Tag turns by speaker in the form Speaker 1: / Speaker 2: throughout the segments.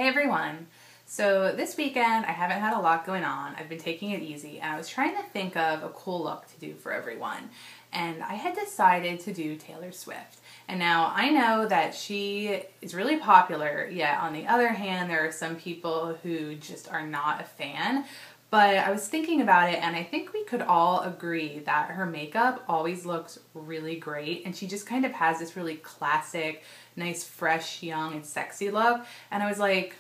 Speaker 1: Hey everyone! So this weekend I haven't had a lot going on. I've been taking it easy and I was trying to think of a cool look to do for everyone. And I had decided to do Taylor Swift. And now I know that she is really popular, yet on the other hand there are some people who just are not a fan. But I was thinking about it and I think we could all agree that her makeup always looks really great and she just kind of has this really classic, nice, fresh, young, and sexy look. And I was like,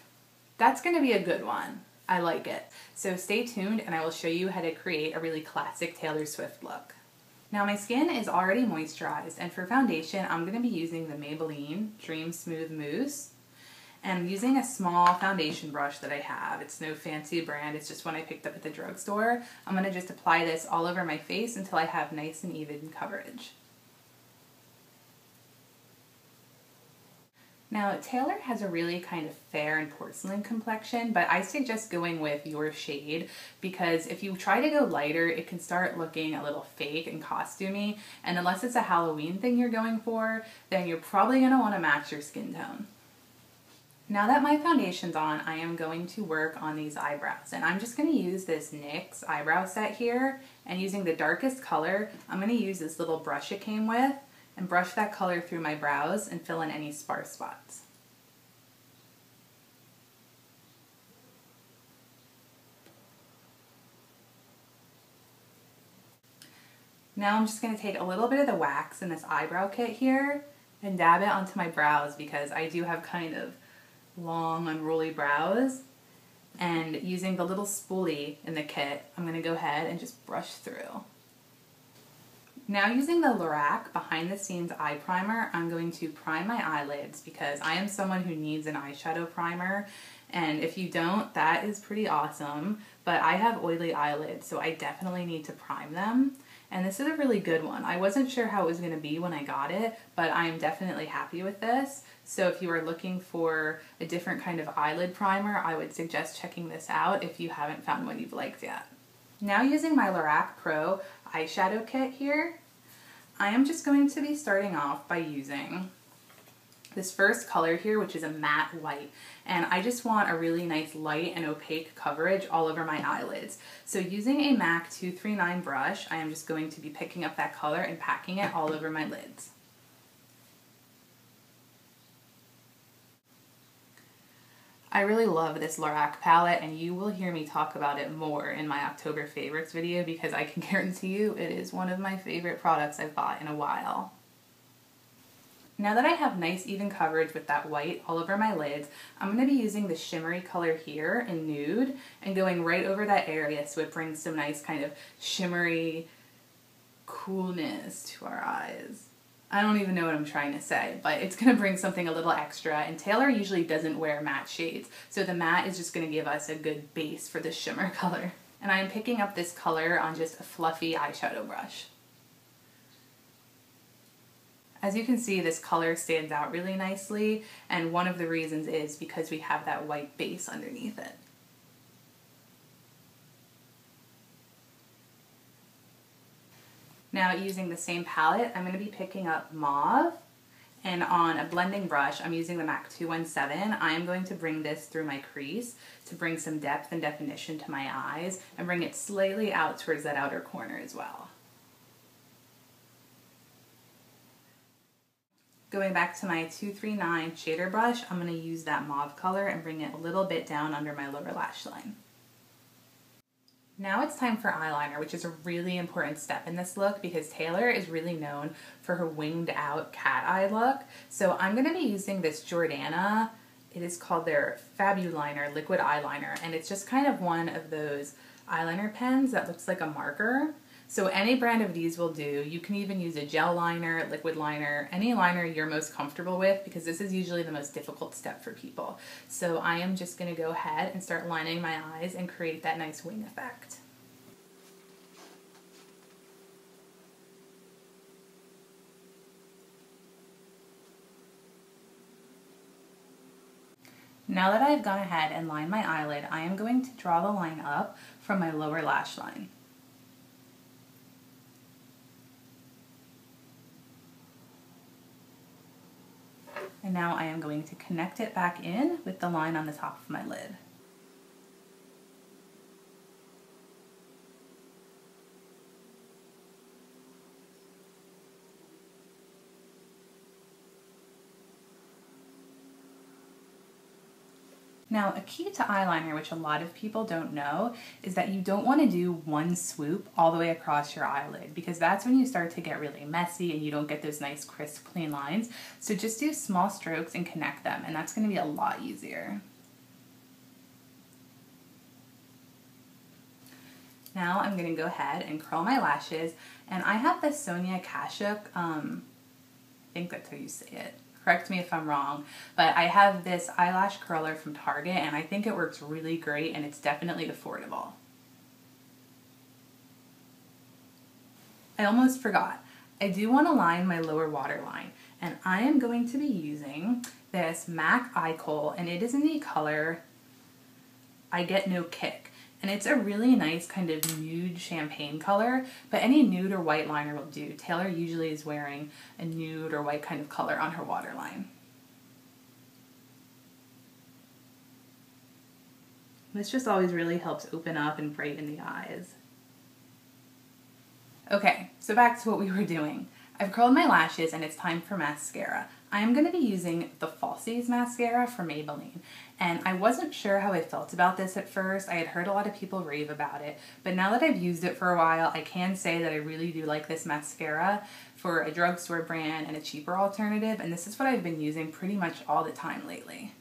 Speaker 1: that's gonna be a good one. I like it. So stay tuned and I will show you how to create a really classic Taylor Swift look. Now my skin is already moisturized and for foundation I'm gonna be using the Maybelline Dream Smooth Mousse. And I'm using a small foundation brush that I have. It's no fancy brand, it's just one I picked up at the drugstore. I'm going to just apply this all over my face until I have nice and even coverage. Now Taylor has a really kind of fair and porcelain complexion, but I suggest going with your shade because if you try to go lighter, it can start looking a little fake and costumey, and unless it's a Halloween thing you're going for, then you're probably going to want to match your skin tone. Now that my foundation's on, I am going to work on these eyebrows. And I'm just going to use this NYX eyebrow set here. And using the darkest color, I'm going to use this little brush it came with and brush that color through my brows and fill in any sparse spots. Now I'm just going to take a little bit of the wax in this eyebrow kit here and dab it onto my brows because I do have kind of long unruly brows, and using the little spoolie in the kit I'm going to go ahead and just brush through. Now using the Lorac behind the scenes eye primer, I'm going to prime my eyelids because I am someone who needs an eyeshadow primer, and if you don't, that is pretty awesome, but I have oily eyelids so I definitely need to prime them. And this is a really good one. I wasn't sure how it was going to be when I got it, but I am definitely happy with this. So if you are looking for a different kind of eyelid primer, I would suggest checking this out if you haven't found one you've liked yet. Now using my Lorac Pro eyeshadow kit here, I am just going to be starting off by using this first color here, which is a matte white, and I just want a really nice light and opaque coverage all over my eyelids. So using a MAC 239 brush, I am just going to be picking up that color and packing it all over my lids. I really love this Lorac palette and you will hear me talk about it more in my October favorites video because I can guarantee you it is one of my favorite products I've bought in a while. Now that I have nice even coverage with that white all over my lids, I'm going to be using the shimmery color here in Nude and going right over that area so it brings some nice kind of shimmery coolness to our eyes. I don't even know what I'm trying to say, but it's going to bring something a little extra, and Taylor usually doesn't wear matte shades, so the matte is just going to give us a good base for the shimmer color. And I am picking up this color on just a fluffy eyeshadow brush. As you can see, this color stands out really nicely, and one of the reasons is because we have that white base underneath it. Now using the same palette, I'm going to be picking up Mauve, and on a blending brush, I'm using the MAC 217. I am going to bring this through my crease to bring some depth and definition to my eyes and bring it slightly out towards that outer corner as well. Going back to my 239 shader brush, I'm going to use that mauve color and bring it a little bit down under my lower lash line. Now it's time for eyeliner, which is a really important step in this look because Taylor is really known for her winged out cat eye look. So I'm going to be using this Jordana, it is called their Fabuliner liquid eyeliner, and it's just kind of one of those eyeliner pens that looks like a marker. So any brand of these will do. You can even use a gel liner, liquid liner, any liner you're most comfortable with because this is usually the most difficult step for people. So I am just going to go ahead and start lining my eyes and create that nice wing effect. Now that I've gone ahead and lined my eyelid, I am going to draw the line up from my lower lash line. And now I am going to connect it back in with the line on the top of my lid. Now, a key to eyeliner, which a lot of people don't know, is that you don't want to do one swoop all the way across your eyelid, because that's when you start to get really messy and you don't get those nice crisp clean lines. So just do small strokes and connect them, and that's going to be a lot easier. Now I'm going to go ahead and curl my lashes, and I have the Sonia Kashuk, I think that's how you say it. Correct me if I'm wrong, but I have this eyelash curler from Target and I think it works really great and it's definitely affordable. I almost forgot. I do want to line my lower waterline, and I am going to be using this MAC Eye Khol, and it is in the color I Get No Kick. And it's a really nice kind of nude champagne color, but any nude or white liner will do. Taylor usually is wearing a nude or white kind of color on her waterline. This just always really helps open up and brighten the eyes. Okay, so back to what we were doing. I've curled my lashes and it's time for mascara. I am going to be using the Falsies mascara from Maybelline, and I wasn't sure how I felt about this at first. I had heard a lot of people rave about it, but now that I've used it for a while, I can say that I really do like this mascara for a drugstore brand and a cheaper alternative, and this is what I've been using pretty much all the time lately.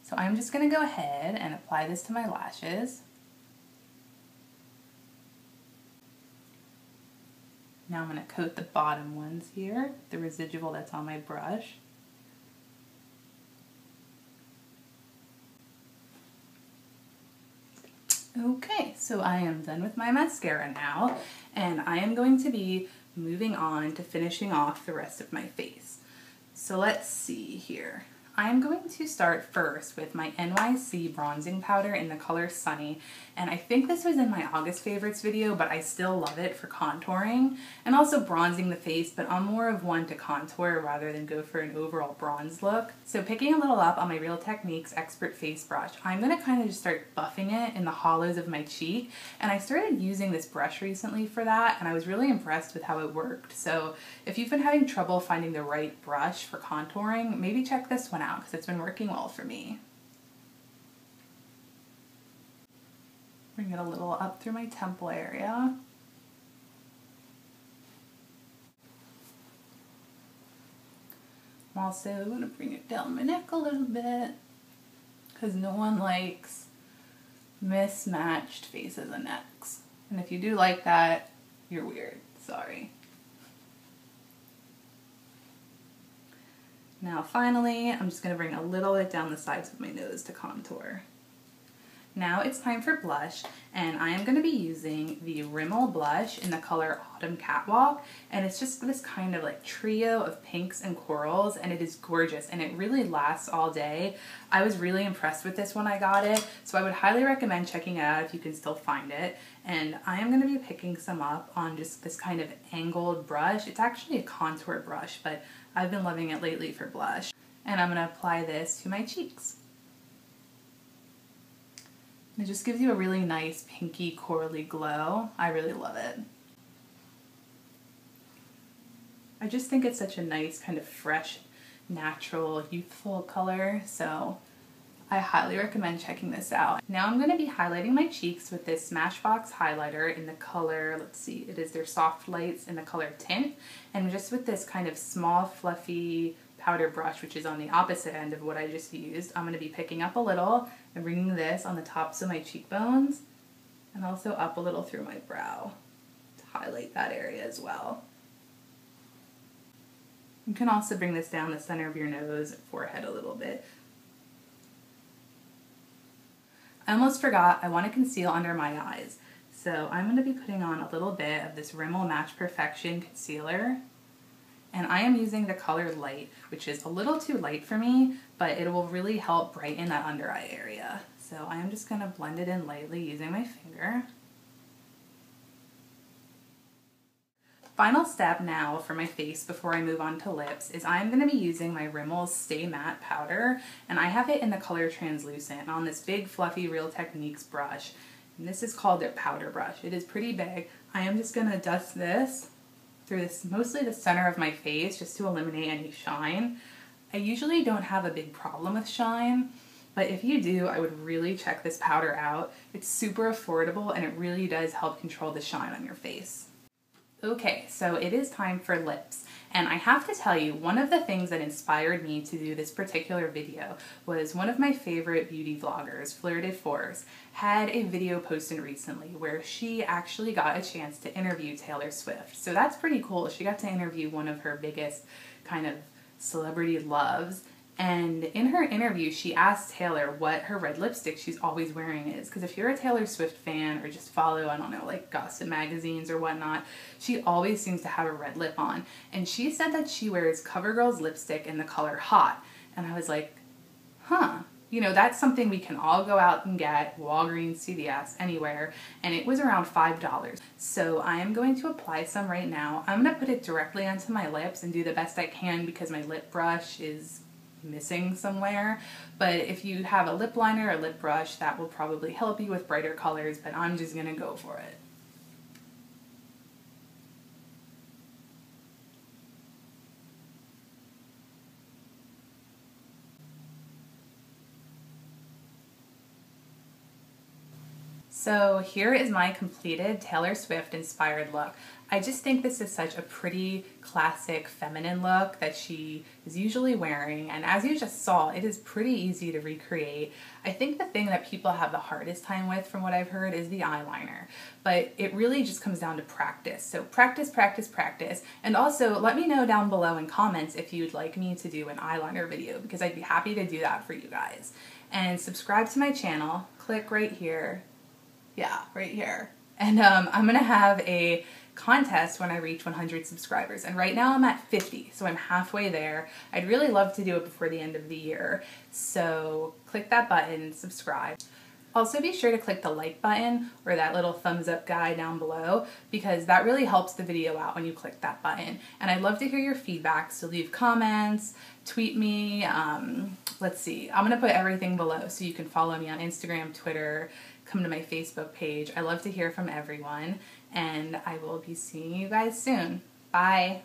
Speaker 1: So I'm just going to go ahead and apply this to my lashes. Now I'm going to coat the bottom ones here, the residual that's on my brush. Okay, so I am done with my mascara now, and I am going to be moving on to finishing off the rest of my face. So let's see here. I am going to start first with my NYX bronzing powder in the color Sunny, and I think this was in my August favorites video, but I still love it for contouring and also bronzing the face, but I'm more of one to contour rather than go for an overall bronze look. So picking a little up on my Real Techniques Expert Face Brush, I'm going to kind of just start buffing it in the hollows of my cheek, and I started using this brush recently for that, and I was really impressed with how it worked. So if you've been having trouble finding the right brush for contouring, maybe check this one out because it's been working well for me. Bring it a little up through my temple area. I'm also going to bring it down my neck a little bit because no one likes mismatched faces and necks. And if you do like that, you're weird. Sorry. Now finally, I'm just going to bring a little bit down the sides of my nose to contour. Now it's time for blush, and I am going to be using the Rimmel blush in the color Autumn Catwalk, and it's just this kind of like trio of pinks and corals, and it is gorgeous and it really lasts all day. I was really impressed with this when I got it, so I would highly recommend checking it out if you can still find it. And I am going to be picking some up on just this kind of angled brush. It's actually a contour brush, but I've been loving it lately for blush. And I'm going to apply this to my cheeks. It just gives you a really nice pinky corally glow. I really love it. I just think it's such a nice kind of fresh, natural, youthful color, so I highly recommend checking this out. Now I'm going to be highlighting my cheeks with this Smashbox highlighter in the color, let's see, it is their Soft Lights in the color Tint, and just with this kind of small, fluffy powder brush, which is on the opposite end of what I just used, I'm going to be picking up a little and bringing this on the tops of my cheekbones and also up a little through my brow to highlight that area as well. You can also bring this down the center of your nose and forehead a little bit. I almost forgot, I want to conceal under my eyes. So I'm going to be putting on a little bit of this Rimmel Match Perfection concealer. And I am using the color Light, which is a little too light for me, but it will really help brighten that under eye area. So I am just going to blend it in lightly using my finger. Final step now for my face before I move on to lips is I'm going to be using my Rimmel Stay Matte powder, and I have it in the color Translucent on this big fluffy Real Techniques brush. And this is called their powder brush. It is pretty big. I am just going to dust this through this, mostly the center of my face, just to eliminate any shine. I usually don't have a big problem with shine, but if you do, I would really check this powder out. It's super affordable and it really does help control the shine on your face. Okay, so it is time for lips, and I have to tell you, one of the things that inspired me to do this particular video was one of my favorite beauty vloggers, FleurDeForce, had a video posted recently where she actually got a chance to interview Taylor Swift. So that's pretty cool. She got to interview one of her biggest kind of celebrity loves. And in her interview, she asked Taylor what her red lipstick she's always wearing is. Because if you're a Taylor Swift fan or just follow, I don't know, like gossip magazines or whatnot, she always seems to have a red lip on. And she said that she wears CoverGirl's lipstick in the color Hot. And I was like, huh. You know, that's something we can all go out and get, Walgreens, CVS, anywhere, and it was around $5. So I am going to apply some right now. I'm going to put it directly onto my lips and do the best I can because my lip brush is missing somewhere. But if you have a lip liner or lip brush, that will probably help you with brighter colors, but I'm just going to go for it. So here is my completed Taylor Swift inspired look. I just think this is such a pretty classic feminine look that she is usually wearing, and as you just saw, it is pretty easy to recreate. I think the thing that people have the hardest time with, from what I've heard, is the eyeliner, but it really just comes down to practice. So practice, practice, practice, and also let me know down below in comments if you'd like me to do an eyeliner video, because I'd be happy to do that for you guys. And subscribe to my channel, click right here. Yeah, right here. And I'm gonna have a contest when I reach 100 subscribers. And right now I'm at 50, so I'm halfway there. I'd really love to do it before the end of the year. So click that button, subscribe. Also be sure to click the like button or that little thumbs up guy down below, because that really helps the video out when you click that button. And I'd love to hear your feedback, so leave comments, tweet me, let's see, I'm gonna put everything below so you can follow me on Instagram, Twitter, come to my Facebook page. I love to hear from everyone, and I will be seeing you guys soon. Bye.